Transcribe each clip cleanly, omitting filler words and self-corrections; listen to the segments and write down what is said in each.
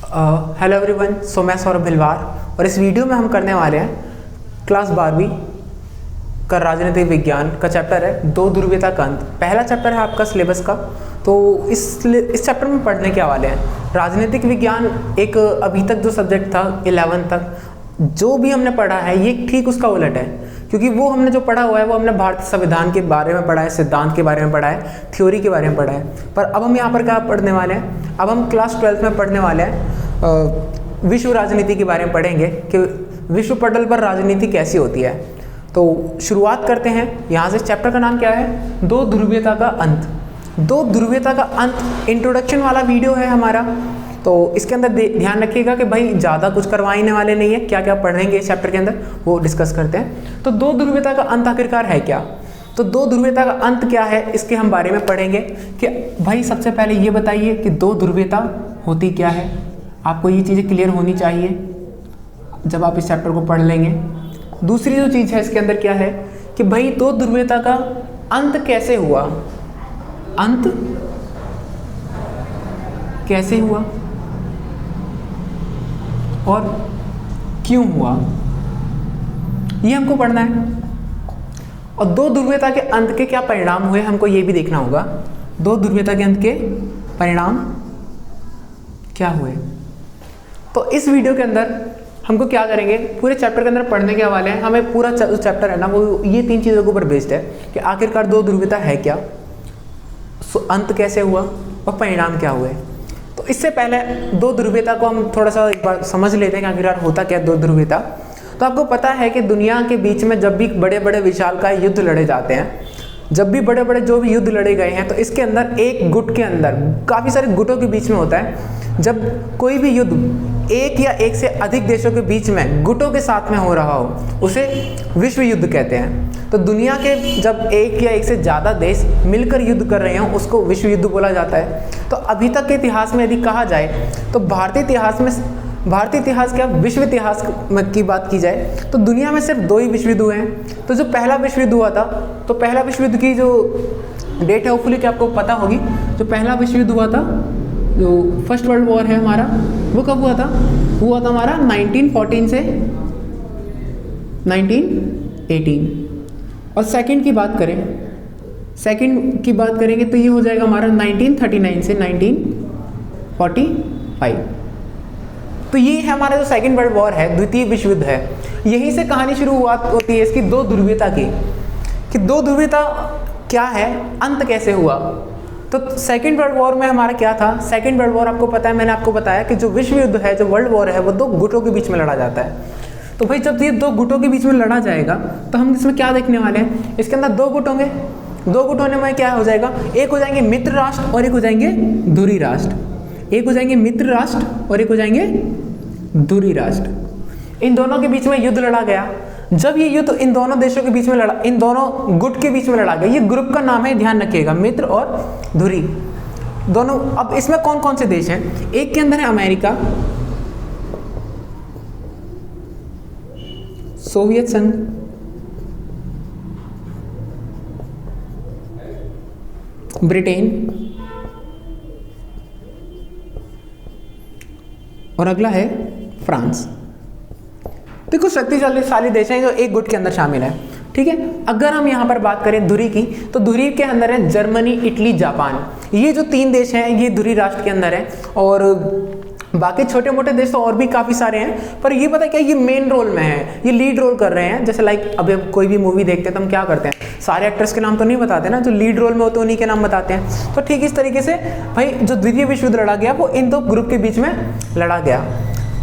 Hello everyone, सो मैं सौरभ भिलवार और इस वीडियो में हम करने वाले हैं क्लास 12वीं का राजनीतिक विज्ञान का चैप्टर है दो ध्रुवीयता का अंत। पहला चैप्टर है आपका सिलेबस का। तो इस चैप्टर में पढ़ने के वाले हैं राजनीतिक विज्ञान। एक अभी तक जो सब्जेक्ट था 11 तक जो भी हमने पढ़ा है ये ठीक उसका उलट है, क्योंकि वो हमने जो पढ़ा हुआ है वो हमने भारतीय संविधान के बारे में पढ़ा है, सिद्धांत के बारे में पढ़ा है, थ्योरी के बारे में पढ़ा है। पर अब हम यहाँ पर क्या पढ़ने वाले हैं, अब हम क्लास 12 में पढ़ने वाले हैं विश्व राजनीति के बारे में पढ़ेंगे कि विश्व पटल पर राजनीति कैसी होती है। तो शुरुआत करते हैं यहाँ से। चैप्टर का नाम क्या है? दो ध्रुवीयता का अंत। दो ध्रुवीयता का अंत इंट्रोडक्शन वाला वीडियो है हमारा। तो इसके अंदर ध्यान रखिएगा कि भाई ज़्यादा कुछ करवाने वाले नहीं है, क्या क्या पढ़ेंगे इस चैप्टर के अंदर वो डिस्कस करते हैं। तो दो ध्रुवीयता का अंत आखिरकार है क्या? तो दो ध्रुवीयता का अंत क्या है इसके हम बारे में पढ़ेंगे कि भाई सबसे पहले ये बताइए कि दो ध्रुवीयता होती क्या है। आपको ये चीज़ें क्लियर होनी चाहिए जब आप इस चैप्टर को पढ़ लेंगे। दूसरी जो चीज़ है इसके अंदर क्या है कि भाई दो ध्रुवीयता का अंत कैसे हुआ, अंत कैसे हुआ और क्यों हुआ, ये हमको पढ़ना है। और दो ध्रुवीयता के अंत के क्या परिणाम हुए हमको ये भी देखना होगा। दो ध्रुवीयता के अंत के परिणाम क्या हुए। तो इस वीडियो के अंदर हमको क्या करेंगे, पूरे चैप्टर के अंदर पढ़ने के हवाले हैं। हमें पूरा चैप्टर है ना वो ये तीन चीज़ों के ऊपर बेस्ड है कि आखिरकार दो ध्रुवीयता है क्या, अंत कैसे हुआ और परिणाम क्या हुए। तो इससे पहले दो ध्रुवीयता को हम थोड़ा सा एक बार समझ लेते हैं कि आखिरकार होता क्या दो ध्रुवीयता। तो आपको पता है कि दुनिया के बीच में जब भी बड़े बड़े विशालकाय युद्ध लड़े जाते हैं, जब भी बड़े बड़े जो भी युद्ध लड़े गए हैं, तो इसके अंदर एक गुट के अंदर काफ़ी सारे गुटों के बीच में होता है। जब कोई भी युद्ध एक या एक से अधिक देशों के बीच में गुटों के साथ में हो रहा हो उसे विश्व युद्ध कहते हैं। तो दुनिया के जब एक या एक से ज़्यादा देश मिलकर युद्ध कर रहे हों उसको विश्व युद्ध बोला जाता है। तो अभी तक के इतिहास में यदि कहा जाए तो भारतीय इतिहास क्या विश्व इतिहास की बात की जाए तो दुनिया में सिर्फ दो ही विश्व युद्ध हुए हैं। तो जो पहला विश्व युद्ध हुआ था, तो पहला विश्व युद्ध की जो डेट है होपफुली कि आपको पता होगी। जो पहला विश्व युद्ध हुआ था, जो फर्स्ट वर्ल्ड वॉर है हमारा, वो कब हुआ था? हुआ था हमारा 1914 से 1918। और सेकंड की बात करेंगे तो ये हो जाएगा हमारा 1939 से 1945। तो ये है हमारा जो सेकंड वर्ल्ड वॉर है, द्वितीय विश्व युद्ध है। यहीं से कहानी शुरुआत होती है इसकी दो ध्रुवीयता की, कि दो ध्रुवीयता क्या है, अंत कैसे हुआ। तो सेकंड वर्ल्ड वॉर में हमारा क्या था? सेकंड वर्ल्ड वॉर आपको पता है, मैंने आपको बताया कि जो विश्व युद्ध है, जो वर्ल्ड वॉर है, वो दो गुटों के बीच में लड़ा जाता है। तो भाई जब ये दो गुटों के बीच में लड़ा जाएगा तो हम इसमें क्या देखने वाले हैं, इसके अंदर दो गुट होंगे। दो गुट होने में क्या हो जाएगा, एक हो जाएंगे मित्र राष्ट्र और एक हो जाएंगे धुरी राष्ट्र। एक हो जाएंगे मित्र राष्ट्र और एक हो जाएंगे धुरी राष्ट्र। इन दोनों के बीच में युद्ध लड़ा गया। जब ये युद्ध इन दोनों देशों के बीच में लड़ा, इन दोनों गुट के बीच में लड़ा गया, ये ग्रुप का नाम है, ध्यान रखिएगा, मित्र और धुरी दोनों। अब इसमें कौन कौन से देश हैं? एक के अंदर है अमेरिका, सोवियत संघ, ब्रिटेन और अगला है फ्रांस। देखो शक्तिशाली देश हैं जो एक गुट के अंदर शामिल है, ठीक है। अगर हम यहाँ पर बात करें धुरी की, तो धुरी के अंदर है जर्मनी, इटली, जापान। ये जो तीन देश हैं ये धुरी राष्ट्र के अंदर है। और बाकी छोटे मोटे देश तो और भी काफ़ी सारे हैं, पर ये पता क्या, ये मेन रोल में है, ये लीड रोल कर रहे हैं। जैसे लाइक अभी कोई भी मूवी देखते हैं तो हम क्या करते हैं, सारे एक्टर्स के नाम तो नहीं बताते ना, जो लीड रोल में होते हैं उन्हीं के नाम बताते हैं। तो ठीक इस तरीके से भाई जो द्वितीय विश्व युद्ध लड़ा गया वो इन दो ग्रुप के बीच में लड़ा गया।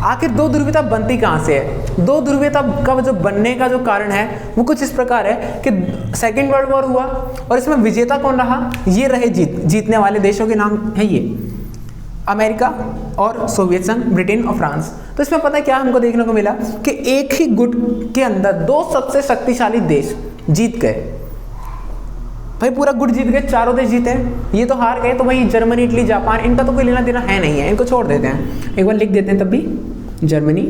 आखिर दो ध्रुवीयता बनती कहाँ से है? दो ध्रुवीयता का जो बनने का जो कारण है वो कुछ इस प्रकार है कि सेकेंड वर्ल्ड वॉर हुआ और इसमें विजेता कौन रहा? ये रहे जीतने वाले देशों के नाम है ये अमेरिका और सोवियत संघ, ब्रिटेन और फ्रांस। तो इसमें पता है क्या हमको देखने को मिला कि एक ही गुट के अंदर दो सबसे शक्तिशाली देश जीत गए। भाई पूरा गुट जीत गए, चारों देश जीते हैं, ये तो हार गए। तो भाई जर्मनी, इटली, जापान, इनका तो कोई लेना देना है नहीं है, इनको छोड़ देते हैं। एक बार लिख देते हैं तब भी, Germany,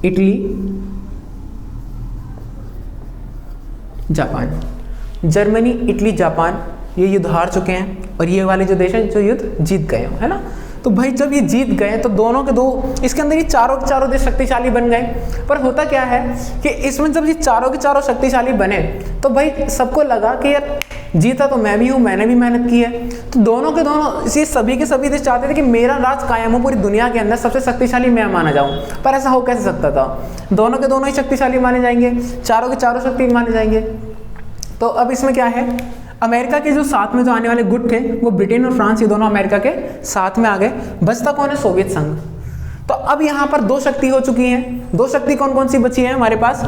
Italy, Japan. Germany, Italy, Japan ये युद्ध हार चुके हैं और ये वाले जो देश हैं जो युद्ध जीत गए हैं, है ना। तो भाई जब ये जीत गए तो दोनों के दो, इसके अंदर ये चारों के चारों देश शक्तिशाली बन गए। पर होता क्या है कि इसमें जब ये चारों के चारों शक्तिशाली बने तो भाई सबको लगा कि यार जीता तो मैं भी हूँ, मैंने भी मेहनत की है। तो दोनों के दोनों, ये सभी के सभी देश चाहते थे कि मेरा राज कायम हो, पूरी दुनिया के अंदर सबसे शक्तिशाली मैं माना जाऊँ। पर ऐसा हो कैसे सकता था, दोनों के दोनों ही शक्तिशाली माने जाएंगे, चारों के चारों शक्ति माने जाएंगे। तो अब इसमें क्या है, अमेरिका के जो साथ में जो आने वाले गुट थे वो ब्रिटेन और फ्रांस, ये दोनों अमेरिका के साथ में आ गए। बचता कौन है, सोवियत संघ। तो अब यहाँ पर दो शक्ति हो चुकी हैं। दो शक्ति कौन कौन सी बची है हमारे पास,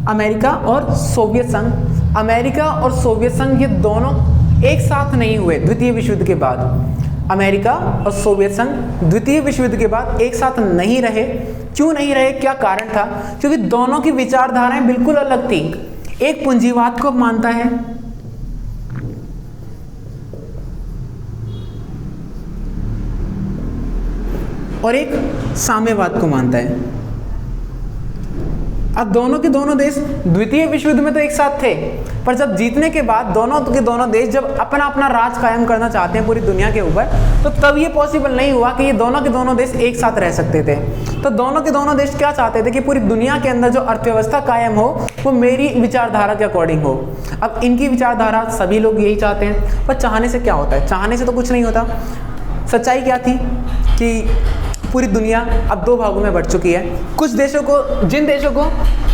अमेरिका और सोवियत संघ। अमेरिका और सोवियत संघ ये दोनों एक साथ नहीं हुए द्वितीय विश्व युद्ध के बाद। अमेरिका और सोवियत संघ द्वितीय विश्व युद्ध के बाद एक साथ नहीं रहे। क्यों नहीं रहे, क्या कारण था, क्योंकि दोनों की विचारधाराएं बिल्कुल अलग थी। एक पूंजीवाद को मानता है और एक साम्यवाद को मानता है। अब दोनों के दोनों देश द्वितीय विश्व युद्ध में तो एक साथ थे, पर जब जीतने के बाद दोनों के दोनों देश जब अपना अपना राज कायम करना चाहते हैं पूरी दुनिया के ऊपर, तो तब ये पॉसिबल नहीं हुआ कि ये दोनों के दोनों देश एक साथ रह सकते थे। तो दोनों के दोनों देश क्या चाहते थे कि पूरी दुनिया के अंदर जो अर्थव्यवस्था कायम हो वो मेरी विचारधारा के अकॉर्डिंग हो। अब इनकी विचारधारा सभी लोग यही चाहते हैं, पर चाहने से क्या होता है, चाहने से तो कुछ नहीं होता। सच्चाई क्या थी कि पूरी दुनिया अब दो भागों में बट चुकी है। कुछ देशों को, जिन देशों को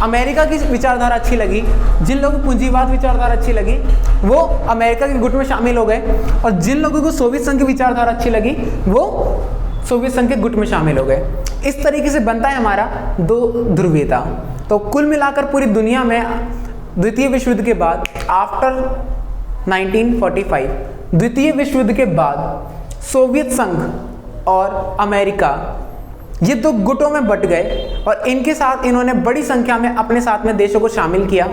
अमेरिका की विचारधारा अच्छी लगी, जिन लोगों को पूंजीवाद विचारधारा अच्छी लगी, वो अमेरिका के गुट में शामिल हो गए, और जिन लोगों को सोवियत संघ की विचारधारा अच्छी लगी वो सोवियत संघ के गुट में शामिल हो गए। इस तरीके से बनता है हमारा दो ध्रुवीयता। तो कुल मिलाकर पूरी दुनिया में द्वितीय विश्व युद्ध के बाद, आफ्टर 1945, द्वितीय विश्व युद्ध के बाद सोवियत संघ और अमेरिका ये दो गुटों में बट गए, और इनके साथ इन्होंने बड़ी संख्या में अपने साथ में देशों को शामिल किया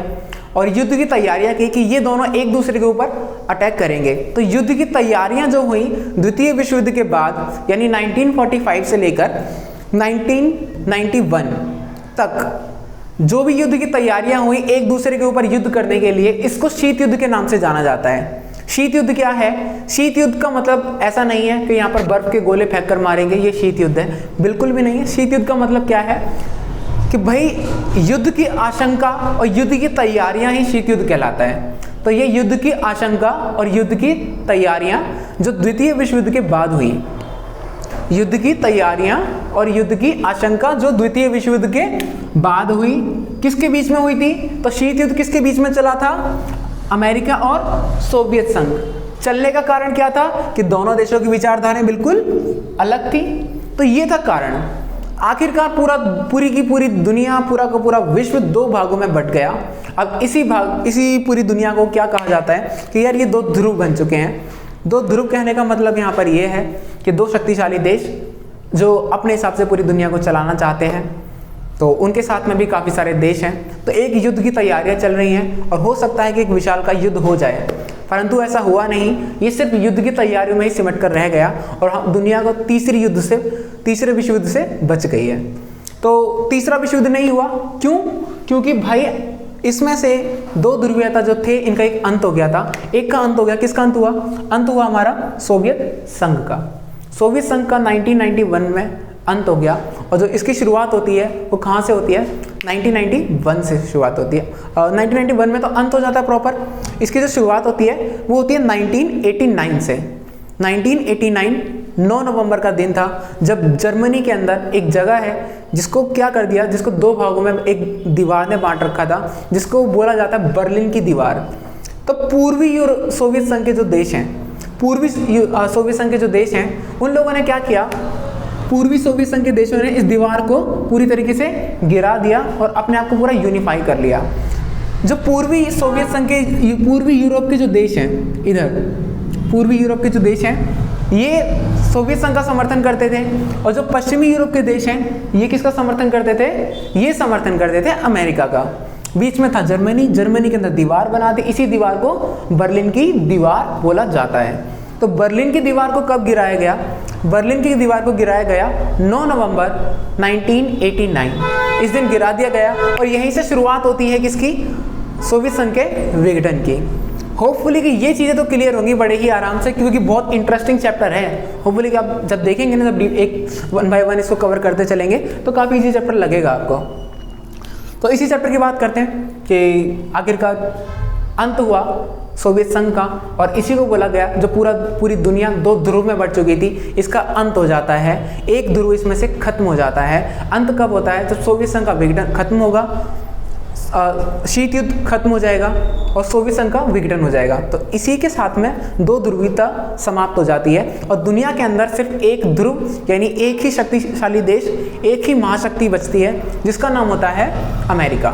और युद्ध की तैयारियां की कि ये दोनों एक दूसरे के ऊपर अटैक करेंगे। तो युद्ध की तैयारियां जो हुई द्वितीय विश्व युद्ध के बाद, यानी 1945 से लेकर 1991 तक जो भी युद्ध की तैयारियां हुई एक दूसरे के ऊपर युद्ध करने के लिए, इसको शीत युद्ध के नाम से जाना जाता है। शीत युद्ध क्या है, शीत युद्ध का मतलब ऐसा नहीं है कि यहाँ पर बर्फ के गोले फेंक कर मारेंगे, ये शीत युद्ध है, बिल्कुल भी नहीं है। शीत युद्ध का मतलब क्या है कि भाई युद्ध की आशंका और युद्ध की तैयारियां ही शीत युद्ध कहलाता है। तो ये युद्ध की आशंका और युद्ध की तैयारियां जो द्वितीय विश्व युद्ध के बाद हुई, युद्ध की तैयारियां और युद्ध की आशंका जो द्वितीय विश्व युद्ध के बाद हुई, किसके बीच में हुई थी, तो शीत युद्ध किसके बीच में चला था, अमेरिका और सोवियत संघ। चलने का कारण क्या था कि दोनों देशों की विचारधाराएं बिल्कुल अलग थी। तो ये था कारण। आखिरकार पूरी की पूरी दुनिया, पूरा का पूरा विश्व दो भागों में बट गया। अब इसी पूरी दुनिया को क्या कहा जाता है कि यार ये दो ध्रुव बन चुके हैं। दो ध्रुव कहने का मतलब यहाँ पर ये है कि दो शक्तिशाली देश जो अपने हिसाब से पूरी दुनिया को चलाना चाहते हैं, तो उनके साथ में भी काफ़ी सारे देश हैं। तो एक युद्ध की तैयारियां चल रही हैं और हो सकता है कि एक विशाल का युद्ध हो जाए, परंतु ऐसा हुआ नहीं। ये सिर्फ युद्ध की तैयारियों में ही सिमट कर रह गया और दुनिया को तीसरे विश्व युद्ध से बच गई है। तो तीसरा विश्व युद्ध नहीं हुआ, क्यों? क्योंकि भाई इसमें से दो ध्रुवीयता जो थे इनका एक अंत हो गया था। एक का अंत हो गया, किसका अंत हुआ? अंत हुआ हमारा सोवियत संघ का। सोवियत संघ का 1991 में अंत हो गया, और जो इसकी शुरुआत होती है वो कहाँ से होती है? 1991 से शुरुआत होती है। 1991 में तो अंत हो जाता है प्रॉपर। इसकी जो शुरुआत होती है वो होती है 1989 से। 1989 9 नवंबर का दिन था जब जर्मनी के अंदर एक जगह है जिसको क्या कर दिया, जिसको दो भागों में एक दीवार ने बांट रखा था, जिसको बोला जाता है बर्लिन की दीवार। तो पूर्वी सोवियत संघ के जो देश हैं, पूर्वी सोवियत संघ के जो देश हैं, उन लोगों ने क्या किया, पूर्वी सोवियत संघ के देशों ने इस दीवार को पूरी तरीके से गिरा दिया और अपने आप को पूरा यूनिफाई कर लिया। जो पूर्वी सोवियत संघ के, पूर्वी यूरोप के जो देश हैं, इधर पूर्वी यूरोप के जो देश हैं, ये सोवियत संघ का समर्थन करते थे, और जो पश्चिमी यूरोप के देश हैं ये किसका समर्थन करते थे? ये समर्थन करते थे अमेरिका का। बीच में था जर्मनी। जर्मनी के अंदर दीवार बना दी, इसी दीवार को बर्लिन की दीवार बोला जाता है। तो बर्लिन की दीवार को कब गिराया गया? बर्लिन की दीवार को गिराया गया 9 नवंबर 1989। इस दिन गिरा दिया गया, और यहीं से शुरुआत होती है किसकी? सोवियत संघ के विघटन की। होपफुली कि ये चीज़ें तो क्लियर होंगी बड़े ही आराम से, क्योंकि बहुत इंटरेस्टिंग चैप्टर है। होपफुली कि आप जब देखेंगे ना, जब एक 1 बाय 1 इसको कवर करते चलेंगे तो काफ़ी इजी चैप्टर लगेगा आपको। तो इसी चैप्टर की बात करते हैं कि आखिरकार अंत हुआ सोवियत संघ का, और इसी को बोला गया जो पूरी दुनिया 2 ध्रुव में बढ़ चुकी थी, इसका अंत हो जाता है, एक ध्रुव इसमें से खत्म हो जाता है। अंत कब होता है? जब सोवियत संघ का विघटन खत्म होगा, शीत युद्ध खत्म हो जाएगा और सोवियत संघ का विघटन हो जाएगा। तो इसी के साथ में 2 ध्रुवीयता समाप्त हो जाती है और दुनिया के अंदर सिर्फ एक ध्रुव यानी एक ही शक्तिशाली देश, एक ही महाशक्ति बचती है, जिसका नाम होता है अमेरिका।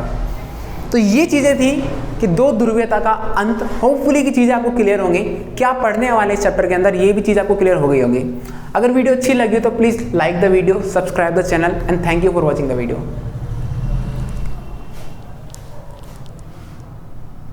तो ये चीज़ें थी कि 2 ध्रुवीयता का अंत। होपफुली की चीज़ें आपको क्लियर होंगी, क्या पढ़ने वाले इस चैप्टर के अंदर ये भी चीज़ आपको क्लियर हो गई होगी। अगर वीडियो अच्छी लगी तो please like the video, subscribe the channel and thank you for watching the video.